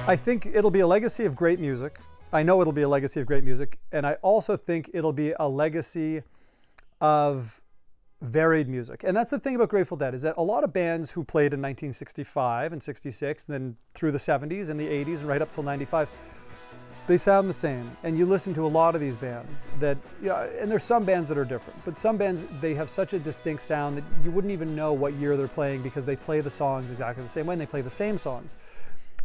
I think it'll be a legacy of great music. I know it'll be a legacy of great music, and I also think it'll be a legacy of varied music. And that's the thing about Grateful Dead, is that a lot of bands who played in 1965 and 66, and then through the 70s and the 80s and right up till 95, they sound the same. And you listen to a lot of these bands that, you know, and there's some bands that are different, but some bands, they have such a distinct sound that you wouldn't even know what year they're playing because they play the songs exactly the same way and they play the same songs.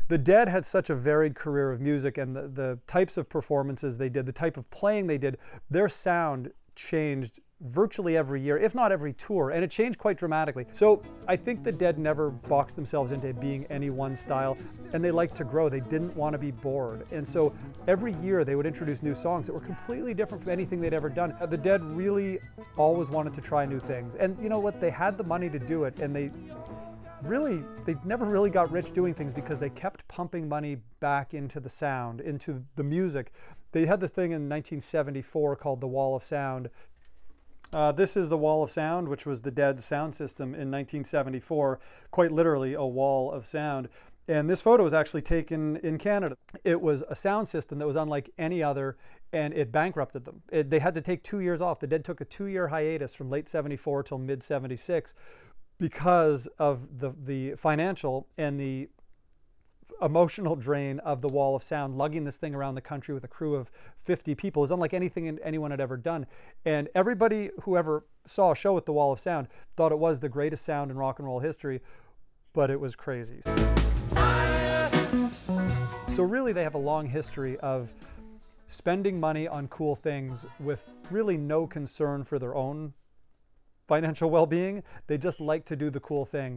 The Dead had such a varied career of music, and the types of performances they did, the type of playing they did, their sound changed virtually every year, if not every tour, and it changed quite dramatically. So I think the Dead never boxed themselves into being any one style, and they liked to grow. They didn't want to be bored. And so every year they would introduce new songs that were completely different from anything they'd ever done. The Dead really always wanted to try new things. And you know what? They had the money to do it, and they never really got rich doing things because they kept pumping money back into the sound, into the music. They had the thing in 1974 called the Wall of Sound. This is the Wall of Sound, which was the Dead's sound system in 1974, quite literally a wall of sound. And this photo was actually taken in Canada. It was a sound system that was unlike any other, and it bankrupted them. They had to take 2 years off. The Dead took a 2-year hiatus from late 74 till mid 76 because of the financial and the emotional drain of the Wall of Sound. Lugging this thing around the country with a crew of 50 people is unlike anything anyone had ever done. And everybody who ever saw a show with the Wall of Sound thought it was the greatest sound in rock and roll history, but it was crazy. So really they have a long history of spending money on cool things with really no concern for their own financial well-being. They just like to do the cool thing.